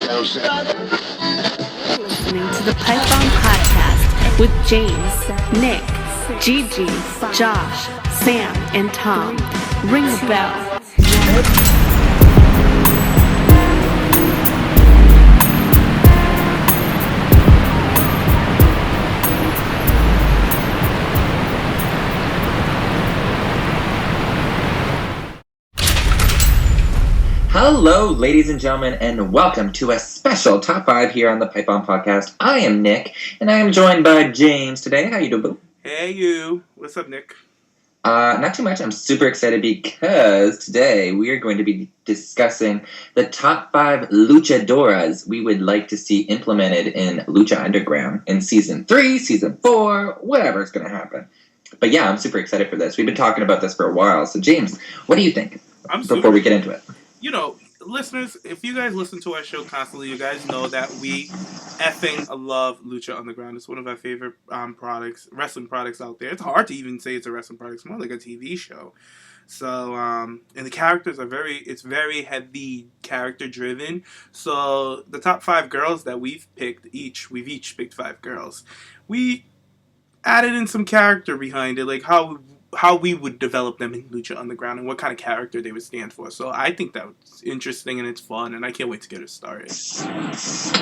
Listening to the PipeBombPodcast with James, Nick, Gigi, Josh, Sam, and Tom. Ring the bell. Hello, ladies and gentlemen, and welcome to a special Top 5 here on the PipeBombPodcast. I am Nick, and I am joined by James today. How you doing, boo? Hey, you. What's up, Nick? Not too much. I'm super excited because today we are going to be discussing the top 5 luchadoras we would like to see implemented in Lucha Underground in Season 3, Season 4, whatever is going to happen. But yeah, I'm super excited for this. We've been talking about this for a while. So, James, what do you think before we get into it? You know, listeners, if you guys listen to our show constantly, you guys know that we effing love Lucha Underground. It's one of our favorite wrestling products out there. It's hard to even say it's a wrestling product. It's more like a TV show. So, and the characters are very heavy character driven. So, the top 5 girls that we've each picked 5 girls. We added in some character behind it, like how we would develop them in Lucha Underground and what kind of character they would stand for. So I think that's interesting and it's fun, and I can't wait to get it started.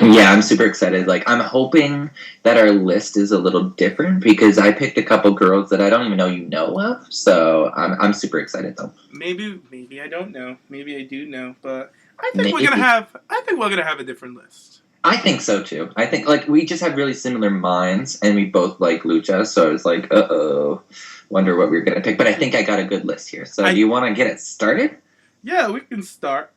Yeah, I'm super excited. Like, I'm hoping that our list is a little different because I picked a couple girls that I don't even know you know of. So I'm super excited though. Maybe I don't know. Maybe I do know, but I think we're gonna have a different list. I think so too. I think like we just have really similar minds, and we both like lucha. So I was like, wonder what we're gonna pick. But I think I got a good list here. So do you want to get it started? Yeah, we can start.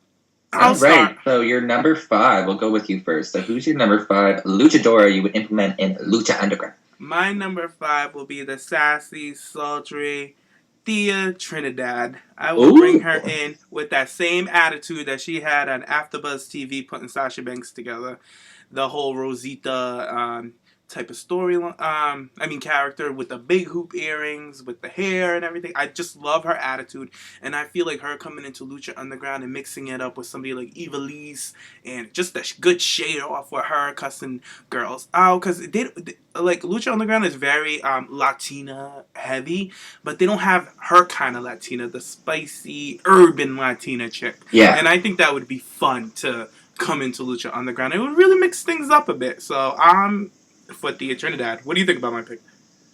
All right. So your number 5. We'll go with you first. So who's your number 5 luchadora you would implement in Lucha Underground? My number 5 will be the sassy, sultry Thea Trinidad. I will bring her in with that same attitude that she had on AfterBuzz TV putting Sasha Banks together. The whole Rosita type of character with the big hoop earrings, with the hair and everything. I just love her attitude, and I feel like her coming into Lucha Underground and mixing it up with somebody like Ivelisse and just a good shade off with her cussing girls out, because like Lucha Underground is very Latina heavy, but they don't have her kind of Latina, the spicy urban Latina chick. Yeah, and I think that would be fun to come into Lucha Underground. It would really mix things up a bit. So for Thea Trinidad. What do you think about my pick?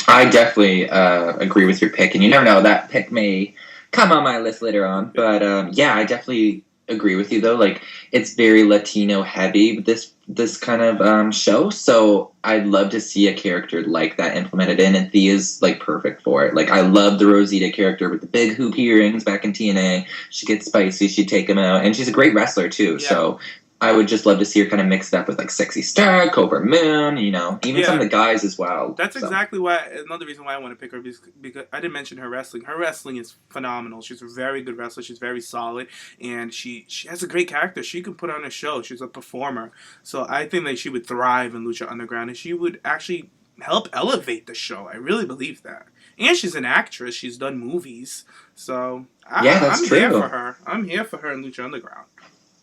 I definitely agree with your pick, and you never know, that pick may come on my list later on. But yeah, I definitely agree with you though. Like, it's very Latino heavy, this kind of show. So I'd love to see a character like that implemented in, and Thea's like perfect for it. Like, I love the Rosita character with the big hoop earrings back in TNA. She gets spicy, she'd take him out, and she's a great wrestler too. Yeah. So I would just love to see her kind of mixed up with like Sexy Star, Cobra Moon, even some of the guys as well. That's exactly another reason why I want to pick her, because I didn't mention her wrestling. Her wrestling is phenomenal. She's a very good wrestler. She's very solid, and she has a great character. She can put on a show. She's a performer. So I think that she would thrive in Lucha Underground, and she would actually help elevate the show. I really believe that. And she's an actress. She's done movies. So I'm here for her. I'm here for her in Lucha Underground.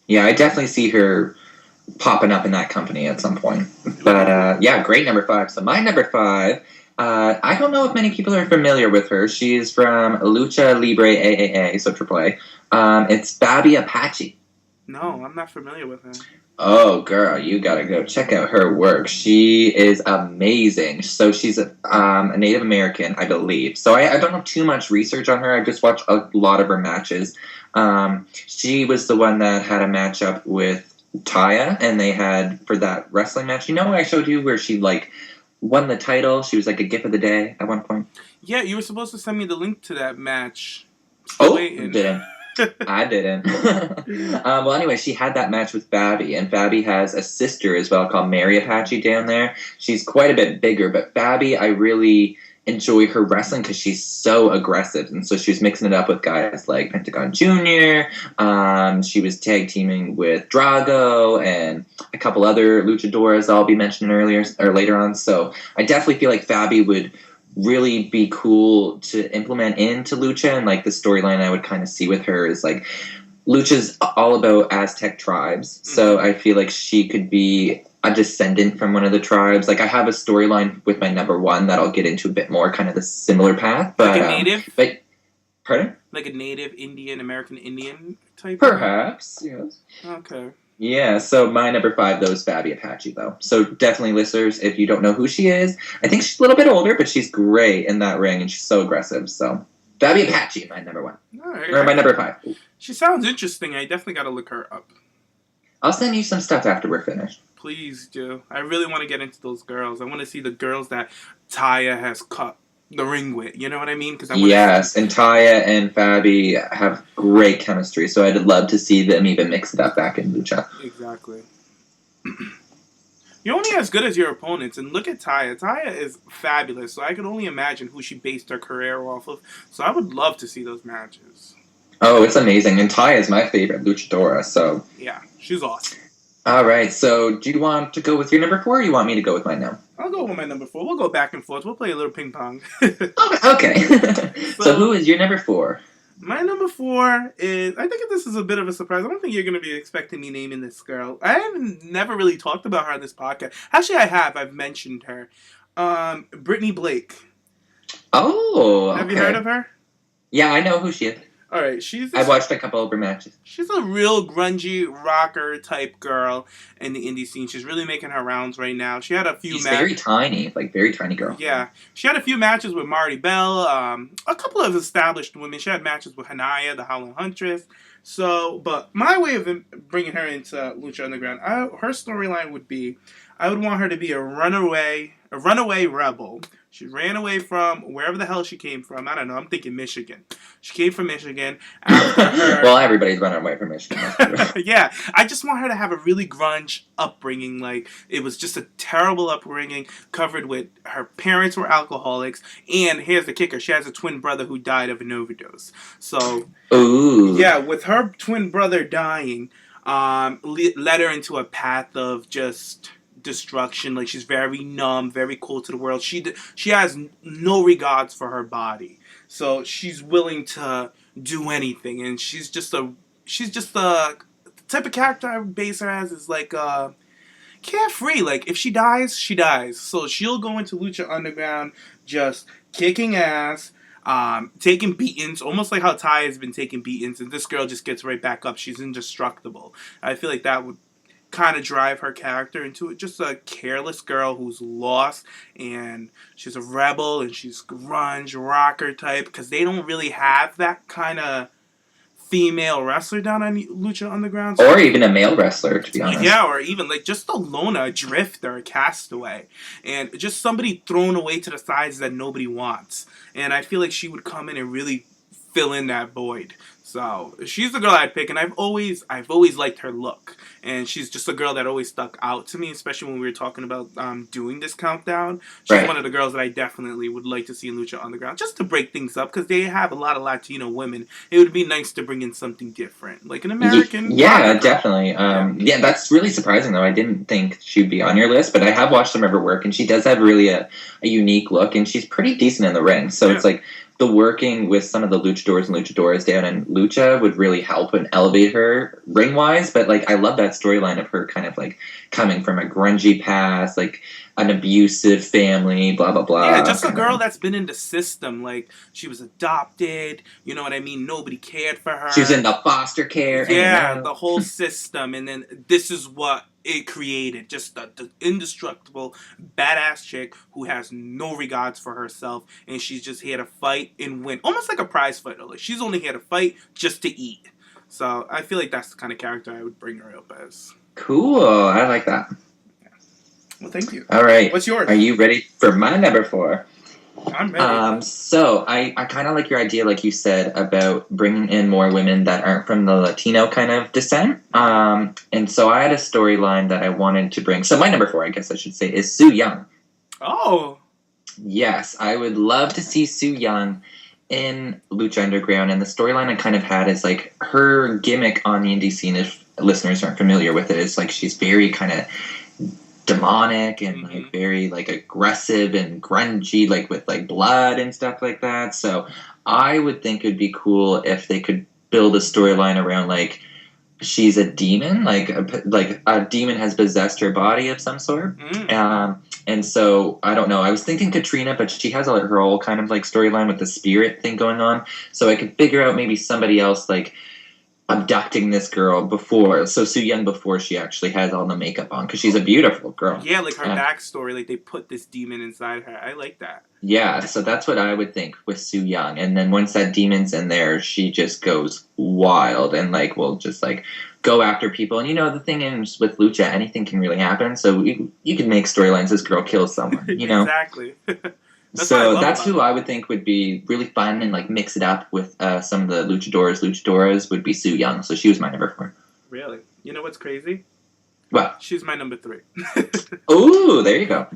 Yeah, I definitely see her popping up in that company at some point. But yeah, great number 5. So my number 5, I don't know if many people are familiar with her. She's from Lucha Libre AAA, so AAA. It's Faby Apache. No, I'm not familiar with her. Oh, girl, you gotta go check out her work. She is amazing. So she's a Native American, I believe. So I don't know too much research on her. I just watched a lot of her matches. She was the one that had a matchup with Taya, and they had, for that wrestling match, I showed you where she like won the title. She was like a gift of the day at one point. Yeah, you were supposed to send me the link to that match. Didn't. I didn't. Well, anyway, she had that match with Faby, and Faby has a sister as well called Mary Apache down there. She's quite a bit bigger, but Faby, I really enjoy her wrestling because she's so aggressive, and so she was mixing it up with guys like Pentagon Jr. She was tag teaming with Drago and a couple other luchadoras I'll be mentioning later on. So I definitely feel like Faby would really be cool to implement into Lucha, and like the storyline I would kind of see with her is like Lucha's all about Aztec tribes, so I feel like she could be a descendant from one of the tribes. Like, I have a storyline with my number one that I'll get into a bit more, kind of the similar path. But, like a native? But, pardon? Like a native Indian, American Indian type? Perhaps, yes. Okay. Yeah, so my number 5, though, is Faby Apache, though. So definitely, listeners, if you don't know who she is, I think she's a little bit older, but she's great in that ring, and she's so aggressive. So, Faby Apache, my number 1. All right. Or my number 5. She sounds interesting. I definitely got to look her up. I'll send you some stuff after we're finished. Please do. I really want to get into those girls. I want to see the girls that Taya has cut the ring with. You know what I mean? Yes, and Taya and Faby have great chemistry, so I'd love to see them even mix it up back in Lucha. Exactly. You're only as good as your opponents, and look at Taya. Taya is fabulous, so I can only imagine who she based her career off of. So I would love to see those matches. Oh, it's amazing, and Taya is my favorite luchadora, so... Yeah, she's awesome. Alright, so do you want to go with your number 4, or you want me to go with mine now? I'll go with my number 4. We'll go back and forth. We'll play a little ping pong. Okay. So who is your number 4? My number 4 is... I think this is a bit of a surprise. I don't think you're going to be expecting me naming this girl. I have never really talked about her on this podcast. Actually, I have. I've mentioned her. Britney Blake. Oh, okay. Have you heard of her? Yeah, I know who she is. All right, I've watched a couple of her matches. She's a real grungy rocker type girl in the indie scene. She's really making her rounds right now. She had a few matches. She's very tiny, very tiny girl. Yeah, she had a few matches with Marty Bell, a couple of established women. She had matches with Hania, the Howling Huntress. So, but my way of bringing her into Lucha Underground, her storyline would be, I would want her to be a runaway rebel. She ran away from wherever the hell she came from. I don't know. I'm thinking Michigan. She came from Michigan. After her... Well, everybody's running away from Michigan. Yeah. I just want her to have a really grunge upbringing. Like, it was just a terrible upbringing covered with her parents were alcoholics. And here's the kicker. She has a twin brother who died of an overdose. So, ooh. Yeah, with her twin brother dying, led her into a path of just... destruction. Like, she's very numb, very cold to the world. She has no regards for her body, so she's willing to do anything. And she's just the type of character I would base her as is like carefree. Like, if she dies, she dies. So she'll go into Lucha Underground just kicking ass, taking beatings, almost like how Ty has been taking beatings, and this girl just gets right back up. She's indestructible. I feel like that would kind of drive her character into it. Just a careless girl who's lost, and she's a rebel, and she's grunge rocker type, because they don't really have that kind of female wrestler down on Lucha Underground. Or even a male wrestler, to be honest. Yeah, or even like just a loner, a drifter, a castaway, and just somebody thrown away to the sides that nobody wants. And I feel like she would come in and really fill in that void. So she's the girl I'd pick, and I've always liked her look, and she's just a girl that always stuck out to me, especially when we were talking about doing this countdown. She's one of the girls that I definitely would like to see in Lucha Underground, just to break things up, because they have a lot of Latino women. It would be nice to bring in something different, like an American. Yeah, definitely. Yeah, that's really surprising, though. I didn't think she'd be on your list, but I have watched some of her work, and she does have really a unique look, and she's pretty decent in the ring. So it's like, the working with some of the luchadors and luchadoras down in Lucha would really help and elevate her ring-wise, but, like, I love that storyline of her kind of, like, coming from a grungy past, like, an abusive family, blah, blah, blah. Yeah, just a girl that's been in the system. Like, she was adopted, you know what I mean? Nobody cared for her. She was in the foster care. Yeah, the whole system, and then this is what it created. Just the indestructible, badass chick who has no regards for herself, and she's just here to fight and win. Almost like a prize fighter. Like, she's only here to fight just to eat. So I feel like that's the kind of character I would bring her up as. Cool. I like that. Yeah. Well, thank you. All right. What's yours? Are you ready for my number 4? I'm ready. So I kind of like your idea, like you said, about bringing in more women that aren't from the Latino kind of descent. And so I had a storyline that I wanted to bring. So my number 4, I guess I should say, is Su Yung. Oh. Yes, I would love to see Su Yung in Lucha Underground. And the storyline I kind of had is, like, her gimmick on the indie scene, if listeners aren't familiar with it, is, like, she's very kind of demonic and like very like aggressive and grungy, like with like blood and stuff like that. So I would think it'd be cool if they could build a storyline around like she's a demon, like a demon has possessed her body of some sort. And so I don't know. I was thinking Katrina, but she has her whole kind of like storyline with the spirit thing going on. So I could figure out maybe somebody else like abducting this girl before, so Su Yung before she actually has all the makeup on, because she's a beautiful girl. Yeah, like her backstory, like they put this demon inside her. I like that. Yeah, so that's what I would think with Su Yung. And then once that demon's in there, she just goes wild and like will just like go after people. And you know, the thing is with Lucha, anything can really happen. So you can make storylines this girl kills someone, you know? Exactly. That's who I would think would be really fun and like mix it up with some of the luchadoras would be Su Yung. So she was my number 4. Really? You know what's crazy? What? She's my number 3. Ooh, there you go.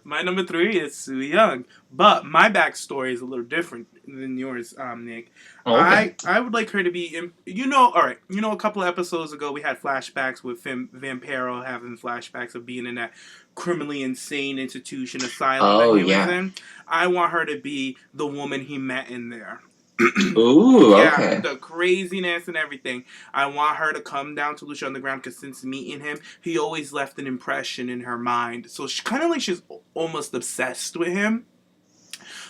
My number 3 is Su Yung. But my backstory is a little different than yours, Nick. Oh, okay. I would like her to be in, a couple of episodes ago we had flashbacks with Vampiro having flashbacks of being in that criminally insane institution asylum that he was in. I want her to be the woman he met in there. Ooh, okay. The craziness and everything. I want her to come down to Lucha Underground because since meeting him, he always left an impression in her mind. So she kind of like she's almost obsessed with him.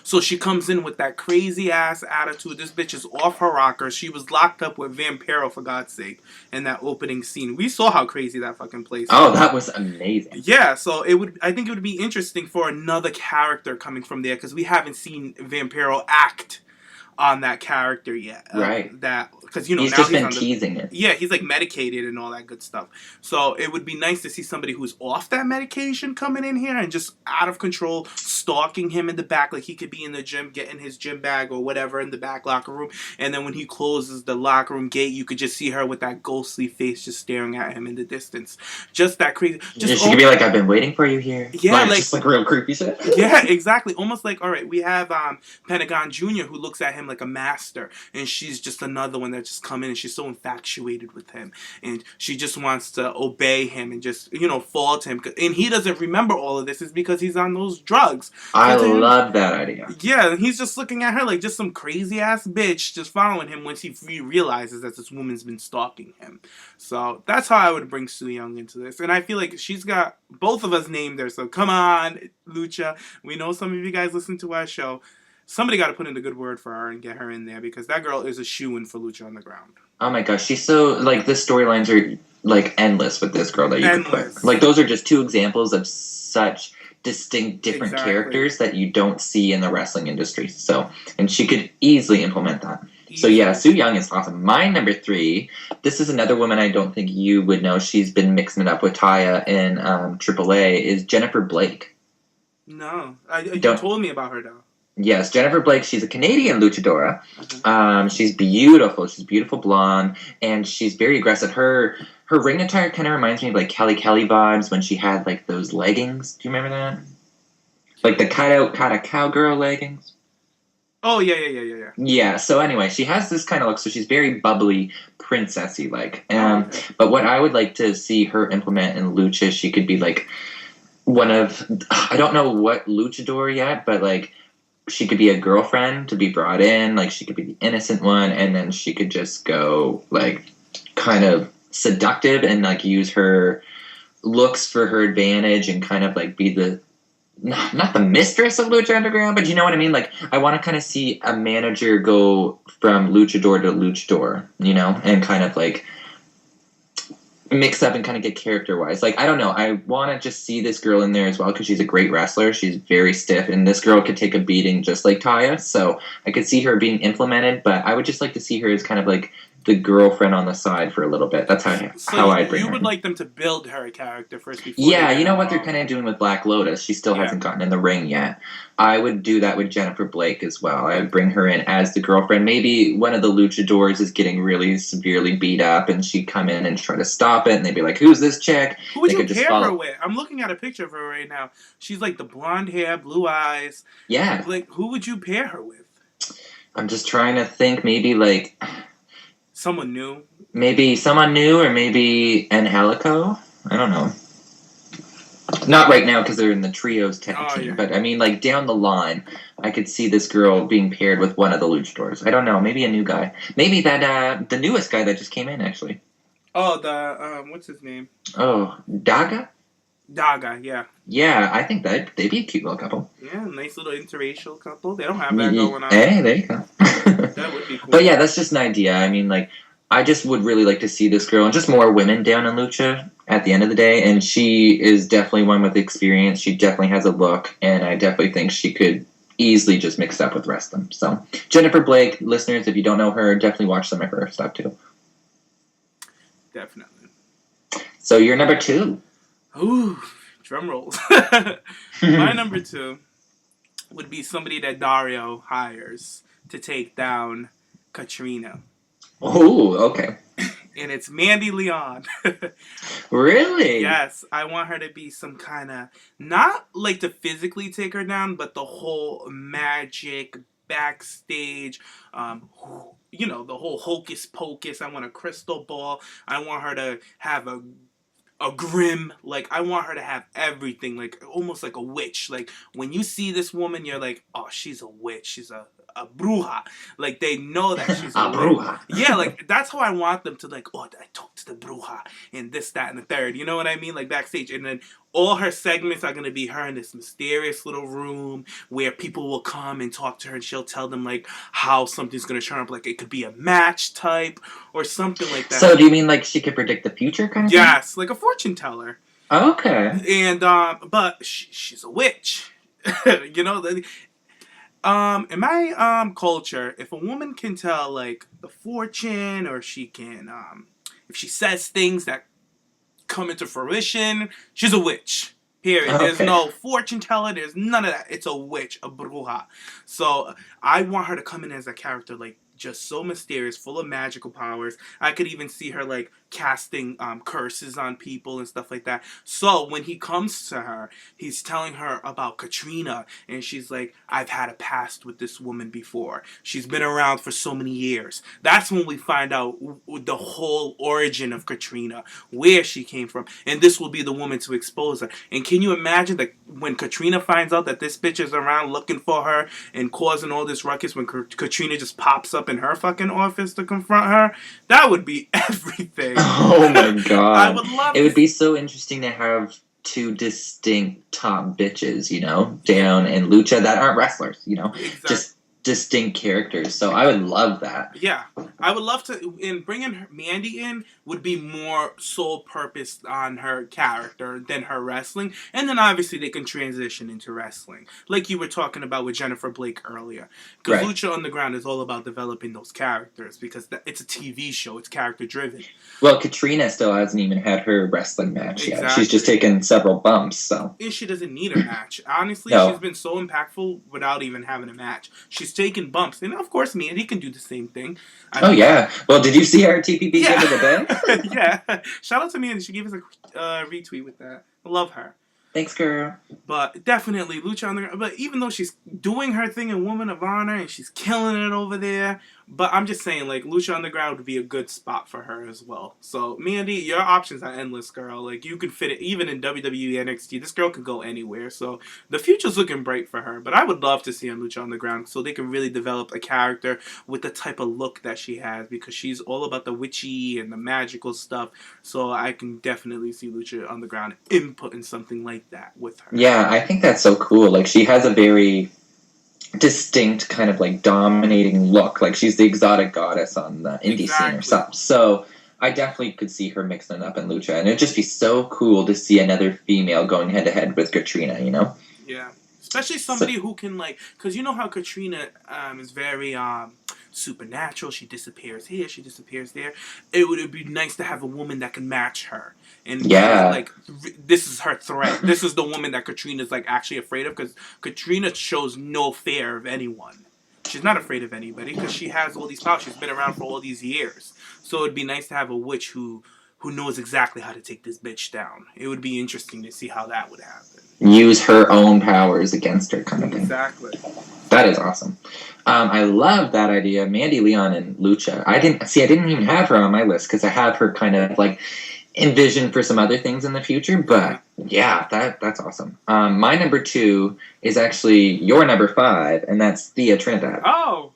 So she comes in with that crazy ass attitude. This bitch is off her rocker. She was locked up with Vampiro, for God's sake, in that opening scene. We saw how crazy that fucking place was. Oh, that was amazing. Yeah, so I think it would be interesting for another character coming from there because we haven't seen Vampiro act on that character yet. Right. Because, he's now just been teasing it. Yeah, he's like medicated and all that good stuff. So it would be nice to see somebody who's off that medication coming in here and just out of control, stalking him in the back. Like he could be in the gym, getting his gym bag or whatever in the back locker room. And then when he closes the locker room gate, you could just see her with that ghostly face just staring at him in the distance. Just that crazy. She could be like, I've been waiting for you here. Yeah, just like real creepy shit. Yeah, exactly. Almost like, all right, we have Pentagon Jr. who looks at him like a master, and she's just another one that just come in and she's so infatuated with him, and she just wants to obey him and just fall to him, and he doesn't remember all of this is because he's on those drugs. I love that idea. Yeah, and he's just looking at her like just some crazy ass bitch just following him once he realizes that this woman's been stalking him. So that's how I would bring Su Yung into this, and I feel like she's got both of us named her, so come on, Lucha. We know some of you guys listen to our show. Somebody got to put in a good word for her and get her in there because that girl is a shoo-in for Lucha Underground. Oh my gosh, she's so, like, the storylines are, like, endless with this girl that you can put. Like, those are just 2 examples of such distinct, different characters that you don't see in the wrestling industry. So, and she could easily implement that. So yeah, Su Yung is awesome. My number 3, this is another woman I don't think you would know. She's been mixing it up with Thea in AAA, is Jennifer Blake. No. You told me about her, though. Yes, Jennifer Blake, she's a Canadian luchadora. She's beautiful. She's beautiful blonde, and she's very aggressive. Her ring attire kind of reminds me of like Kelly vibes when she had like those leggings. Do you remember that? Like the cut out cowgirl leggings. Oh, yeah. Yeah, so anyway, she has this kind of look, so she's very bubbly, princessy like. But what I would like to see her implement in Lucha, she could be like one of, I don't know what luchador yet, but like she could be a girlfriend to be brought in, like she could be the innocent one, and then she could just go like kind of seductive and like use her looks for her advantage and kind of like be the not the mistress of Lucha Underground, but you know what I mean? Like, I want to kind of see a manager go from luchador to luchador, and kind of like mix up and kind of get character-wise. Like, I don't know. I want to just see this girl in there as well because she's a great wrestler. She's very stiff, and this girl could take a beating just like Thea. So I could see her being implemented, but I would just like to see her as kind of like the girlfriend on the side for a little bit. That's how I'd bring her. You would like them to build her a character first before. Yeah, you know what they're kind of doing with Black Lotus. She still hasn't gotten in the ring yet. I would do that with Jennifer Blake as well. I would bring her in as the girlfriend. Maybe one of the luchadors is getting really severely beat up, and she'd come in and try to stop it, and they'd be like, "Who's this chick?" Who would you pair her with? I'm looking at a picture of her right now. She's like the blonde hair, blue eyes. Yeah. Like, who would you pair her with? I'm just trying to think. Maybe like someone new. Maybe someone new, or maybe Angelico. I don't know. Not right now because they're in the trios tag team, yeah. but I mean, like, down the line, I could see this girl being paired with one of the luchadors. I don't know, maybe a new guy. Maybe that, the newest guy that just came in, actually. Oh, the, what's his name? Oh, Daga? Daga, yeah. Yeah, I think they'd be a cute little couple. Yeah, nice little interracial couple. They don't have that going on. Hey, there you go. That would be cool. But yeah, that's just an idea. I mean, like, I just would really like to see this girl and just more women down in Lucha at the end of the day. And she is definitely one with experience. She definitely has a look, and I definitely think she could easily just mix up with the rest of them. So, Jennifer Blake, listeners, if you don't know her, definitely watch some of her stuff too. Definitely. So, you're number 2. Ooh, drum rolls. My number 2 would be somebody that Dario hires to take down Katrina. Oh, okay. And it's Mandy Leon. Really? Yes, I want her to be some kind of, not like to physically take her down, but the whole magic backstage, you know, the whole hocus pocus. I want a crystal ball. I want her to have a grim, like, I want her to have everything, like, almost like a witch. Like, when you see this woman, you're like, oh, she's a witch. She's a bruja. Like, they know that she's a bruja. Yeah, like, that's how I want them to, like, oh, I talked to the bruja, and this, that, and the third. You know what I mean? Like, backstage. And then all her segments are going to be her in this mysterious little room where people will come and talk to her, and she'll tell them, like, how something's going to turn up. Like, it could be a match type or something like that. So, do you mean, like, she could predict the future kind of thing? Yes, like a fortune teller. Okay. And, but she's a witch. You know, in my culture, if a woman can tell, like, the fortune, or she can, if she says things that come into fruition, she's a witch. Period. Okay. There's no fortune teller. There's none of that. It's a witch, a bruja. So I want her to come in as a character, like, just so mysterious, full of magical powers. I could even see her, like, casting curses on people and stuff like that. So when he comes to her, he's telling her about Katrina, and she's like, I've had a past with this woman before. She's been around for so many years. That's when we find out the whole origin of Katrina, where she came from, and this will be the woman to expose her. And can you imagine that when Katrina finds out that this bitch is around looking for her and causing all this ruckus, when Katrina just pops up in her fucking office to confront her? That would be everything. Oh my god. I would love it. Would be so interesting to have 2 distinct top bitches, you know, down in Lucha that aren't wrestlers, you know, Exactly. Just distinct characters. So I would love that. Yeah, I would love to. And bringing Mandy in would be more sole purpose on her character than her wrestling. And then obviously they can transition into wrestling, like you were talking about with Jennifer Blake earlier. Because Right. Lucha Underground is all about developing those characters, because it's a TV show. It's character driven. Well, Katrina still hasn't even had her wrestling match yet. Exactly. She's just taken several bumps. So. And she doesn't need a match. Honestly, No. She's been so impactful without even having a match. She's taken bumps. And of course, Mandy can do the same thing. I mean, yeah. Well, did you see our TPP yeah. give of the day? Yeah. Shout out to Mandy. She gave us a retweet with that. I love her. Thanks, girl. But definitely Lucha Underground. But even though she's doing her thing in Woman of Honor and she's killing it over there, but I'm just saying, like, Lucha Underground would be a good spot for her as well. So, Mandy, your options are endless, girl. Like, you can fit it even in WWE NXT. This girl could go anywhere. So, the future's looking bright for her. But I would love to see her on Lucha Underground so they can really develop a character with the type of look that she has, because she's all about the witchy and the magical stuff. So, I can definitely see Lucha Underground inputting something like that with her. Yeah, I think that's so cool. Like, she has a very distinct kind of like dominating look. Like, she's the exotic goddess on the indie scene or something. So I definitely could see her mixing it up in Lucha, and it'd just be so cool to see another female going head to head with Katrina, you know? Yeah. Especially somebody who can, like, because you know how Katrina is very supernatural. She disappears here, she disappears there. It would be nice to have a woman that can match her. And yeah, like, this is her threat. This is the woman that Katrina's, like, actually afraid of, because Katrina shows no fear of anyone. She's not afraid of anybody because she has all these powers. She's been around for all these years. So it'd be nice to have a witch who knows exactly how to take this bitch down. It would be interesting to see how that would happen. Use her own powers against her kind of thing. Exactly. That is awesome. I love that idea. Mandy Leon and Lucha. I didn't even have her on my list because I have her kind of like envision for some other things in the future. But yeah, that's awesome. My number 2 is actually your number 5, and that's Thea Trinidad. Oh.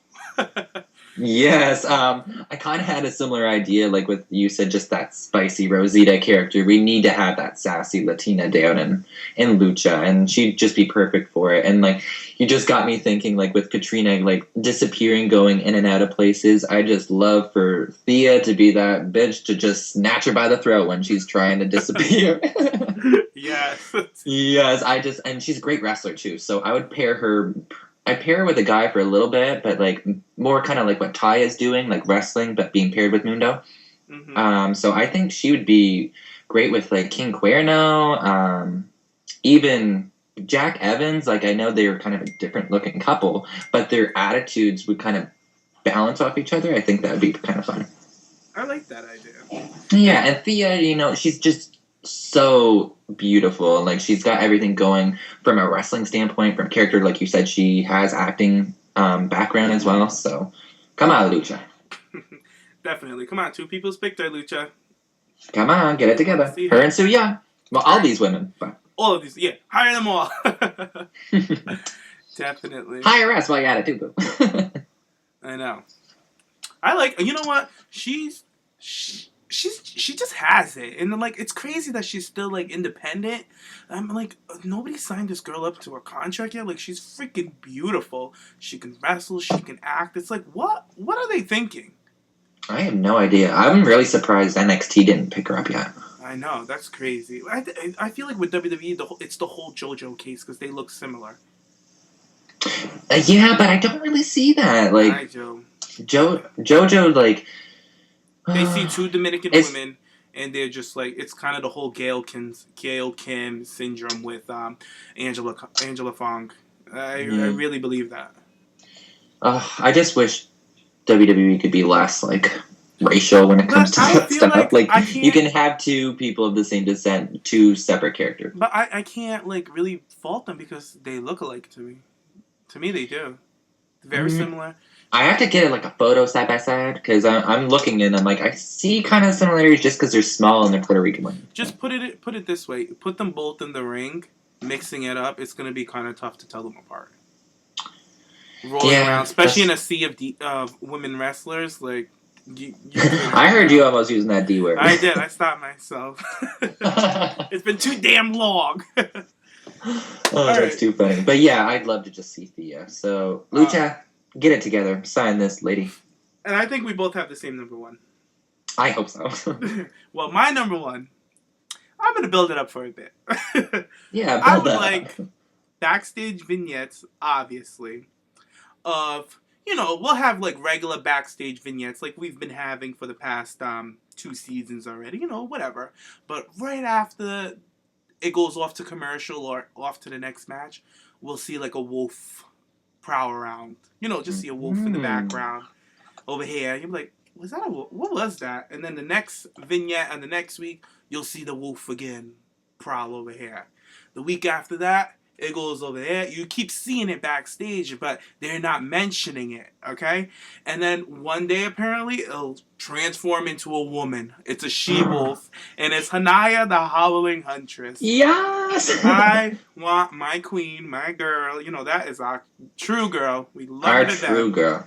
Yes, I kind of had a similar idea, like with you said, just that spicy Rosita character. We need to have that sassy Latina down in Lucha, and she'd just be perfect for it. And like, you just got me thinking, like with Katrina, like disappearing, going in and out of places. I just love for Thea to be that bitch to just snatch her by the throat when she's trying to disappear. Yes. Yes, and she's a great wrestler too. So I would pair her. I pair her with a guy for a little bit, but like more kind of like what Ty is doing, like wrestling, but being paired with Mundo. Mm-hmm. So I think she would be great with like King Cuerno, even Jack Evans. Like I know they were kind of a different looking couple, but their attitudes would kind of balance off each other. I think that would be kind of fun. I like that idea. Yeah, and Thea, she's just so beautiful, and like she's got everything going from a wrestling standpoint, from character, like you said, she has acting background as well. So come on, Lucha. Definitely. Come on, 2 people's pick there, Lucha. Come on, get it together. Her and Suya. Well, all these women. But. All of these, yeah. Hire them all. Definitely. Hire us while you're at it too, boo. I know. I like, you know what? She just has it, and like it's crazy that she's still like independent. I'm like, nobody signed this girl up to a contract yet. Like, she's freaking beautiful. She can wrestle. She can act. It's like, what are they thinking? I have no idea. I'm really surprised NXT didn't pick her up yet. I know, that's crazy. I feel like with WWE, it's the whole JoJo case because they look similar. Yeah, but I don't really see that. Like, Hi, Joe. JoJo, like. They see 2 Dominican women, and they're just like, it's kind of the whole Gail Kim syndrome with Angela Fong. I really believe that. I just wish WWE could be less like racial when it comes to that stuff. Like you can have 2 people of the same descent, 2 separate characters. But I can't like really fault them because they look alike to me. To me, they do. Very similar. I have to get it like a photo side by side because I'm looking and I'm like, I see kind of similarities just because they're small and they're Puerto Rican women. Just put it this way: put them both in the ring, mixing it up. It's gonna be kind of tough to tell them apart. Rolling around, especially in a sea of women wrestlers, like. I heard you almost using that D word. I did. I stopped myself. It's been too damn long. That's too funny. But yeah, I'd love to just see Thea. So Lucha. Get it together. Sign this, lady. And I think we both have the same number 1. I hope so. Well, my number 1, I'm going to build it up for a bit. Yeah, I would like backstage vignettes, obviously, of, we'll have like regular backstage vignettes like we've been having for the past 2 seasons already, whatever. But right after it goes off to commercial or off to the next match, we'll see like a wolf prowl around. Just see a wolf in the background over here. You'll be like, was that a wolf? What was that? And then the next vignette and the next week, you'll see the wolf again prowl over here. The week after that, it goes over there. You keep seeing it backstage, but they're not mentioning it, okay? And then one day, apparently, it'll transform into a woman. It's a she-wolf, and it's Hania, the Howling Huntress. Yes! I want my queen, my girl. That is our true girl. We love our her to true death. Girl.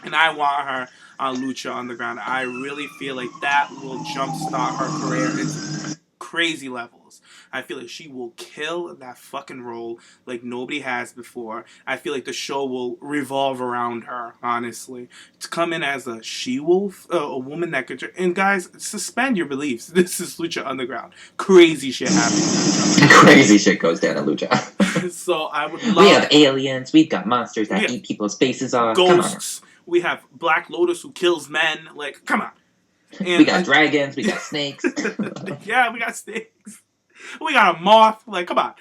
And I want her on Lucha Underground. I really feel like that will jumpstart her career into crazy levels. I feel like she will kill that fucking role like nobody has before. I feel like the show will revolve around her, honestly. To come in as a she-wolf, a woman that could... And guys, suspend your beliefs. This is Lucha Underground. Crazy shit happens. Crazy shit goes down at Lucha. So I would love... We have aliens. We've got monsters that eat people's faces off. Ghosts. We have Black Lotus who kills men. Like, come on. And we got dragons. We got snakes. Yeah, we got snakes. We got a moth. Like, come on.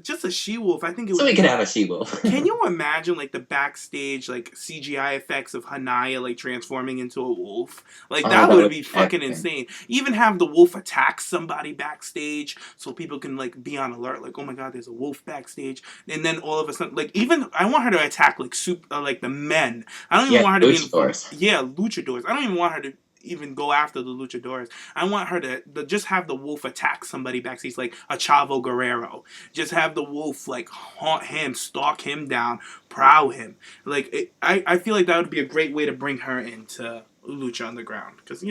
Just a she-wolf. I think it would. So we could have a she-wolf. Can you imagine, like, the backstage, like, CGI effects of Hania, like, transforming into a wolf? Like, that would be fucking insane. Even have the wolf attack somebody backstage so people can, like, be on alert. Like, oh my god, there's a wolf backstage. And then all of a sudden, like, even, I want her to attack, like, the men. I don't even want her to be... luchadors. Yeah, luchadors. I don't even want her to even go after the luchadors. I want her to just have the Wolf attack somebody backstage, like a Chavo Guerrero. Just have the Wolf like haunt him, stalk him down, prow him. Like I feel like that would be a great way to bring her into Lucha Underground because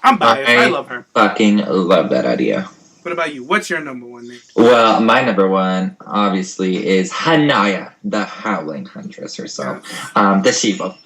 I'm biased. I love her. Fucking love that idea. What about you? What's your number one, Nick? Well, my number one, obviously, is Hania, the Howling Huntress herself. Yes. The She-Wolf.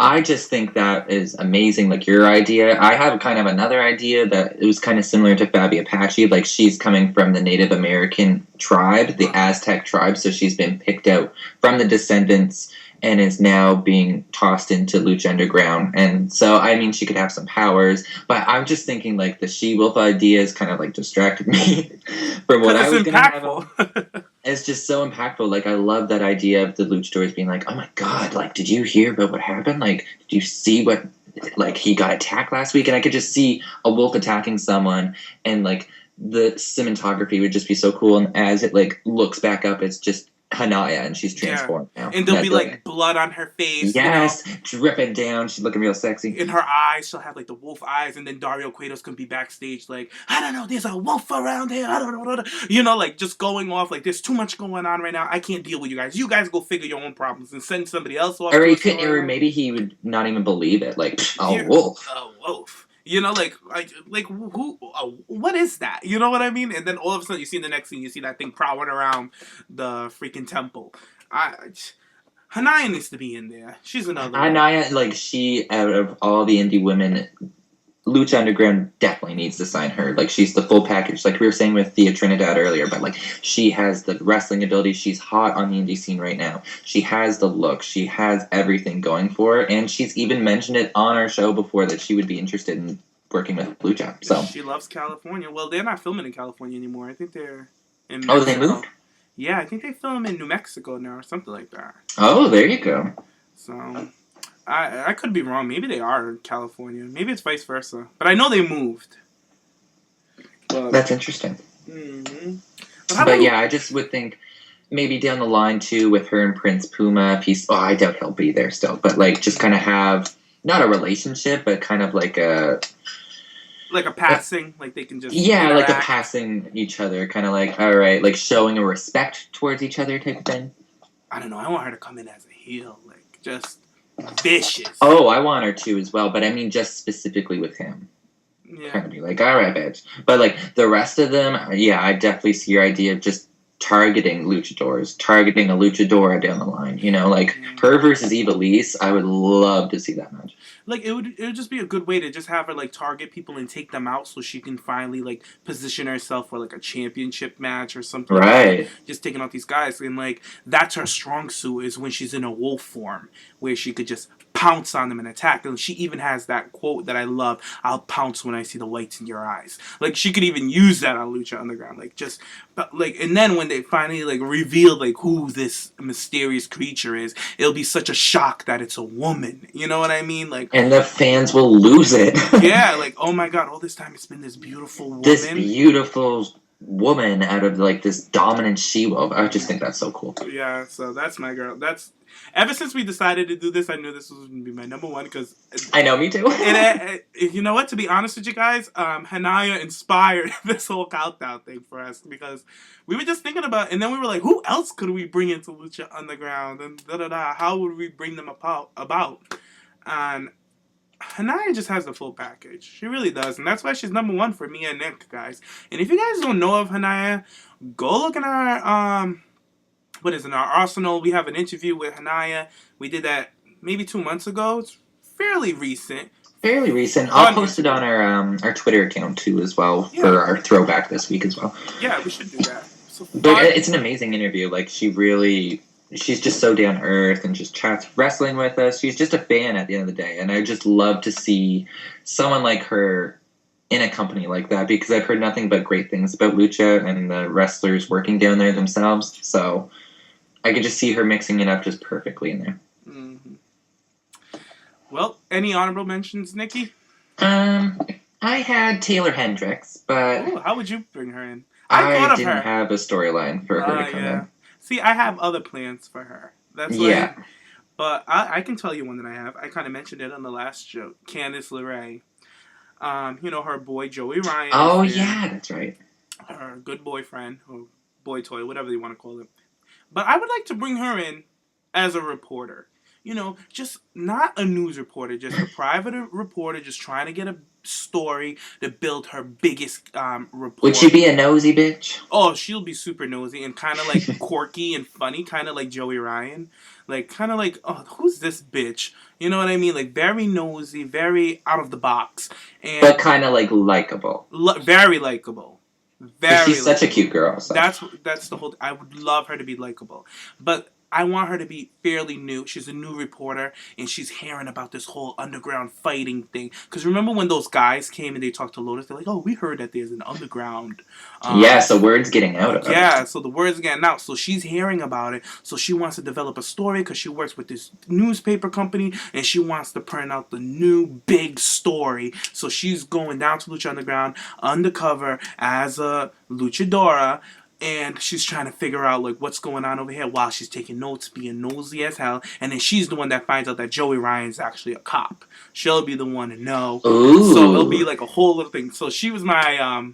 I just think that is amazing, like your idea. I have kind of another idea that it was kind of similar to Faby Apache. Like, she's coming from the Native American tribe, the Aztec tribe, so she's been picked out from the descendants and is now being tossed into Lucha Underground. And so, I mean, she could have some powers, but I'm just thinking, like, the She-Wolf idea is kind of, like, distracted me from what I was going to have. It's just so impactful. Like, I love that idea of the luchadors being like, oh my god, like, did you hear about what happened? Like, did you see what, like, he got attacked last week? And I could just see a wolf attacking someone, and, like, the cinematography would just be so cool. And as it, like, looks back up, it's just Hania, and she's transformed now. And there'll be like blood on her face. Yes, dripping down. She's looking real sexy. In her eyes, she'll have like the wolf eyes, and then Dario Cuetos can be backstage like, I don't know, there's a wolf around here. I don't know. Like just going off like there's too much going on right now. I can't deal with you guys. You guys go figure your own problems and send somebody else off. Or maybe he would not even believe it. Like wolf. A wolf. Like who? What is that? You know what I mean? And then all of a sudden, you see in the next scene, you see that thing prowling around the freaking temple. Hania needs to be in there. She's another. Hania, like she, out of all the indie women, Lucha Underground definitely needs to sign her. Like, she's the full package. Like we were saying with Thea Trinidad earlier, but like she has the wrestling ability. She's hot on the indie scene right now. She has the look. She has everything going for her, and she's even mentioned it on our show before that she would be interested in working with Lucha. So she loves California. Well, they're not filming in California anymore. I think they're in Mexico. Oh, they moved? Yeah, I think they film in New Mexico now or something like that. Oh, there you go. So I could be wrong. Maybe they are in California. Maybe it's vice versa. But I know they moved. But, that's interesting. Mm-hmm. But yeah, I just would think maybe down the line, too, with her and Prince Puma. I doubt he'll be there still. But, like, just kind of have, not a relationship, but kind of like a... Like a passing? Like they can just... Yeah, interact. like a passing each other. Kind of like, all right, like showing a respect towards each other type of thing. I don't know. I want her to come in as a heel. Like, just... vicious. Oh, I want her to as well, but I mean just specifically with him. Yeah. Kind of be like, all right, bitch. But like the rest of them, yeah, I definitely see your idea of just targeting luchadors, targeting a luchadora down the line. You know, like her versus Ivelisse, I would love to see that match. Like it would just be a good way to just have her like target people and take them out so she can finally like position herself for like a championship match or something. Right. Like just taking out these guys, and like that's her strong suit is when she's in a wolf form where she could just pounce on them and attack. And she even has that quote that I love, I'll pounce when I see the whites in your eyes. Like she could even use that on Lucha Underground. Like just but like and then when they finally like reveal like who this mysterious creature is, it'll be such a shock that it's a woman. You know what I mean? Like, and the fans will lose it. Yeah, like, oh my god, all this time it's been this beautiful woman. This beautiful woman out of like this dominant she-wolf. I just think that's so cool. Yeah, so that's my girl. That's ever since we decided to do this, I knew this was going to be my number one because I know, me too. And you know what? To be honest with you guys, Hania inspired this whole countdown thing for us because we were just thinking about, and then we were like, who else could we bring into Lucha Underground and How would we bring them about? And Hania just has the full package. She really does. And that's why she's number one for me and Nick, guys. And if you guys don't know of Hania, go look in our, our arsenal. We have an interview with Hania. We did that maybe 2 months ago. It's fairly recent. I'll post it on our Twitter account, too, as well, for our throwback this week as well. Yeah, we should do that. But it's an amazing interview. Like, she's just so down to earth and just chats wrestling with us. She's just a fan at the end of the day. And I just love to see someone like her in a company like that because I've heard nothing but great things about Lucha and the wrestlers working down there themselves. So I could just see her mixing it up just perfectly in there. Mm-hmm. Well, any honorable mentions, Nikki? I had Taylor Hendricks, but... Ooh, how would you bring her in? I didn't have a storyline for her to come in. See, I have other plans for her. That's why. But I can tell you one that I have. I kind of mentioned it on the last show. Candice LeRae. Her boy Joey Ryan. Oh yeah, that's right. Her good boyfriend or boy toy, whatever you want to call it. But I would like to bring her in as a reporter. Just not a news reporter, just a private reporter, just trying to get a story to build her biggest report. Would she be a nosy bitch? Oh, she'll be super nosy and kind of like quirky and funny, kind of like Joey Ryan. Like, kind of like, oh, who's this bitch? You know what I mean? Like, very nosy, very out of the box. But kind of like likable. Very likable. She's such a cute girl. So. That's the whole. I would love her to be likable, but I want her to be fairly new. She's a new reporter, and she's hearing about this whole underground fighting thing. Because remember when those guys came and they talked to Lotus? They're like, "Oh, we heard that there's an underground." So word's getting out about it. Yeah, so the word's getting out. So she's hearing about it. So she wants to develop a story because she works with this newspaper company, and she wants to print out the new big story. So she's going down to Lucha Underground undercover as a luchadora. And she's trying to figure out like what's going on over here while she's taking notes, being nosy as hell. And then she's the one that finds out that Joey Ryan's actually a cop. She'll be the one to know. Ooh. So it'll be like a whole little thing. So she was my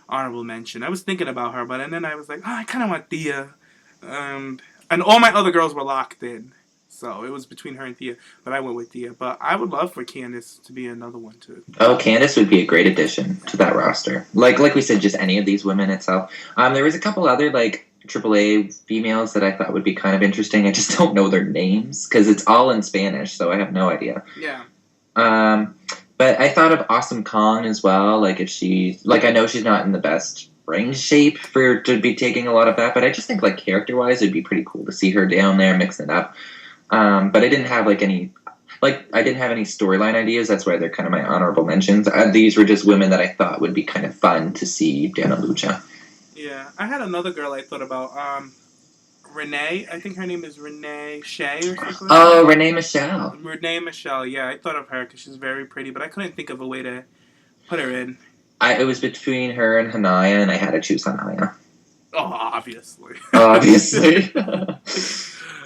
honorable mention. I was thinking about her, but and then I was like, I kind of want Thea. And all my other girls were locked in. So it was between her and Thea, but I went with Thea. But I would love for Candice to be another one too. Oh, Candice would be a great addition to that roster. Like we said, just any of these women itself. There was a couple other like AAA females that I thought would be kind of interesting. I just don't know their names because it's all in Spanish, so I have no idea. Yeah. But I thought of Awesome Kong as well. Like if she, like I know she's not in the best ring shape to be taking a lot of that, but I just think like character wise, it'd be pretty cool to see her down there mixing it up. But I didn't have any storyline ideas. That's why they're kind of my honorable mentions. These were just women that I thought would be kind of fun to see down at Lucha. Yeah, I had another girl I thought about. Renee, I think her name is Renee Shea or something. Oh, Renee Michelle. Renee Michelle, yeah, I thought of her because she's very pretty, but I couldn't think of a way to put her in. It was between her and Hania, and I had to choose Hania. Oh, obviously. Obviously.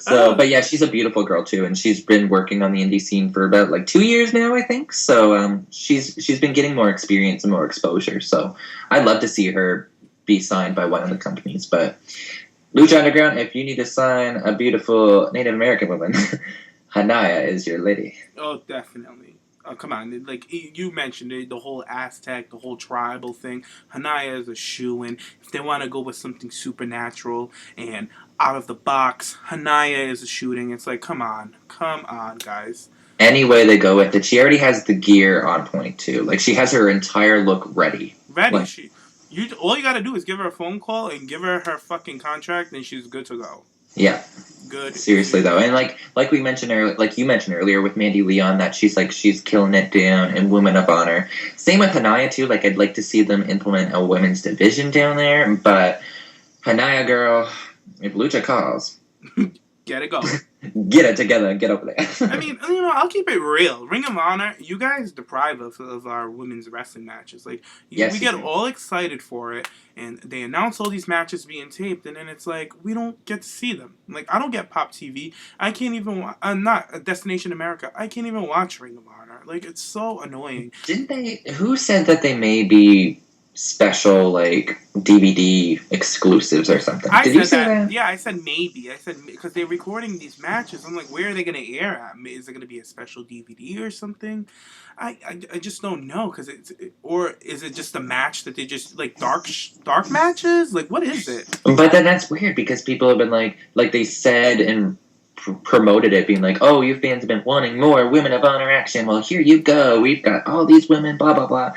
But yeah, she's a beautiful girl too, and she's been working on the indie scene for about like 2 years now, I think. So she's been getting more experience and more exposure. So I'd love to see her be signed by one of the companies. But Lucha Underground, if you need to sign a beautiful Native American woman, Hania is your lady. Oh, definitely. Oh, come on. Like you mentioned it, the whole Aztec, the whole tribal thing. Hania is a shoo-in. If they want to go with something supernatural and out of the box, Hania is a shooting. It's like, come on, guys. Any way they go with it, she already has the gear on point too. Like she has her entire look ready. Like, all you gotta do is give her a phone call and give her fucking contract, and she's good to go. Yeah. Good. Seriously though, and like we mentioned earlier, like you mentioned earlier with Mandy Leon, that she's killing it down in Women of Honor. Same with Hania too. Like I'd like to see them implement a women's division down there, but Hania girl, if Lucha calls, get it going. Get it together and get over there. I mean, I'll keep it real. Ring of Honor, you guys deprive us of our women's wrestling matches. Like, we get all excited for it, and they announce all these matches being taped, and then it's like, we don't get to see them. Like, I don't get Pop TV. I can't even I'm not a Destination America. I can't even watch Ring of Honor. Like, it's so annoying. Didn't they? Who said that they may be special like DVD exclusives or something? Did you say that? Yeah, I said maybe. I said because they're recording these matches. I'm like, where are they going to air at? Is it going to be a special DVD or something? I just don't know or is it just a match that they just like dark matches? Like what is it? But then that's weird because people have been like they said and promoted it being like, oh, you fans have been wanting more Women of Honor action. Well, here you go. We've got all these women, blah, blah, blah.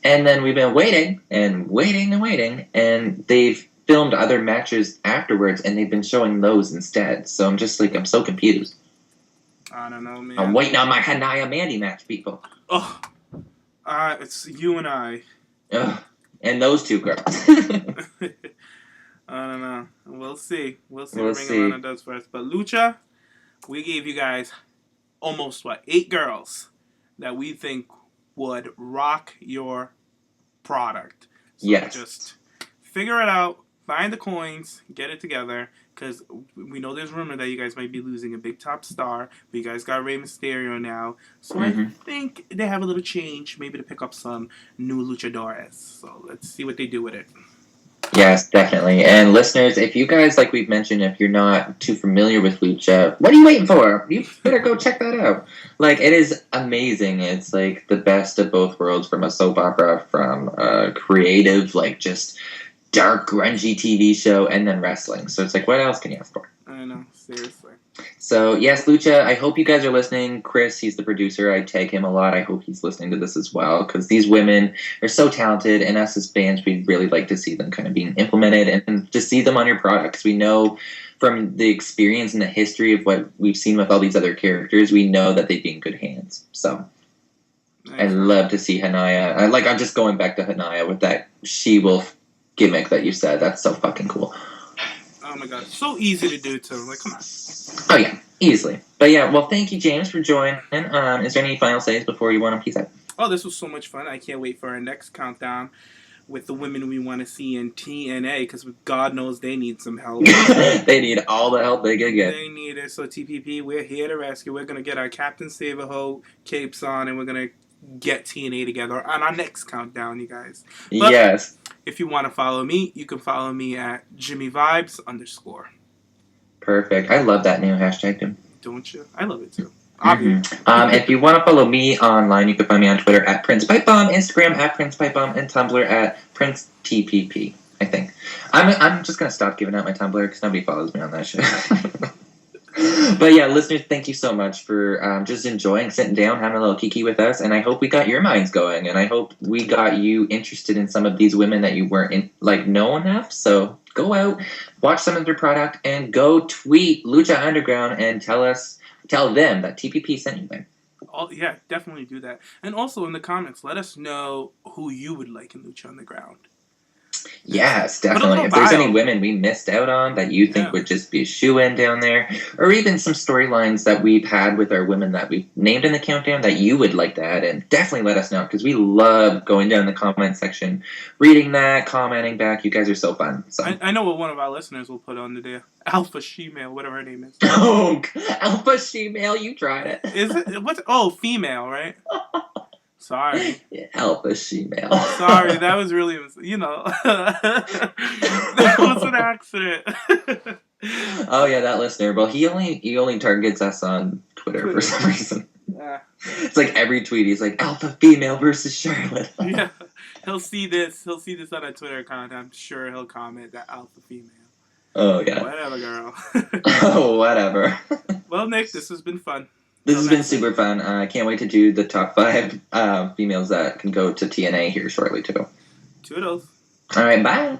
And then we've been waiting, and they've filmed other matches afterwards, and they've been showing those instead. So I'm just like, I'm so confused. I don't know, man. I'm waiting on my Hania Mandy match, people. Oh, it's you and I. Ugh. And those two girls. I don't know. We'll see. What Ring of Honor does for us. But Lucha, we gave you guys almost 8 girls that we think would rock your product. So yes. Just figure it out. find the coins, get it together, because we know there's rumor that you guys might be losing a big top star, but you guys got Rey Mysterio now, so I think they have a little change, maybe to pick up some new luchadores. So let's see what they do with it. Yes, definitely. And listeners, if you guys, like we've mentioned, if you're not too familiar with Lucha, what are you waiting for? You better go check that out. Like, it is amazing. It's like the best of both worlds, from a soap opera, from a creative, like just dark, grungy TV show, and then wrestling. So it's like, what else can you ask for? I know, seriously. So, yes, Lucha, I hope you guys are listening. Chris, he's the producer. I tag him a lot. I hope he's listening to this as well, because these women are so talented, and us as fans, we'd really like to see them kind of being implemented and to see them on your products. We know from the experience and the history of what we've seen with all these other characters, we know that they'd be in good hands. So, nice. I'd love to see Hania. I'm just going back to Hania with that she-wolf gimmick that you said. That's so fucking cool. Oh my god, so easy to do too. Like, come on. Oh yeah, easily. But yeah, well, thank you, James, for joining. Is there any final says before you want to peace out? Oh, this was so much fun. I can't wait for our next countdown with the women we want to see in TNA, because God knows they need some help. They need all the help they can get. They need it. So TPP, we're here to rescue. We're going to get our Captain Save-A-Ho capes on, and we're going to get TNA together on our next countdown, you guys. But yes. If you want to follow me, you can follow me at JimmyVibes_. Perfect. I love that new hashtag, Tim. Don't you? I love it too. If you want to follow me online, you can find me on Twitter at PrincePipeBomb, Instagram at PrincePipeBomb, and Tumblr at PrinceTPP, I think. I'm just going to stop giving out my Tumblr because nobody follows me on that shit. But yeah, listeners, thank you so much for just enjoying, sitting down, having a little kiki with us, and I hope we got your minds going, and I hope we got you interested in some of these women that you weren't know enough. So go out, watch some of their product, and go tweet Lucha Underground and tell them that TPP sent you there. Oh, yeah, definitely do that. And also in the comments, let us know who you would like in Lucha Underground. Yes, definitely. If there's any women we missed out on that you think would just be a shoo-in down there, or even some storylines that we've had with our women that we've named in the countdown that you would like to add in, definitely let us know, because we love going down the comment section, reading that, commenting back. You guys are so fun. So I know what one of our listeners will put on today. Alpha She-Male, whatever her name is. Oh, Alpha She-Male, you tried it. Is it? What's? Oh, female, right? Sorry. Yeah, Alpha She-Male. Sorry, that was really, that was an accident. Oh yeah, that listener. Well, he only targets us on Twitter for some reason. It's like every tweet he's like, Alpha Female versus Charlotte. Yeah, he'll see this on a Twitter account. I'm sure he'll comment that Alpha Female. Oh yeah. Whatever, girl. Oh, whatever. Well, Nick, this has been fun. This has been super fun. I can't wait to do the top 5 females that can go to TNA here shortly, too. Toodles. All right, bye.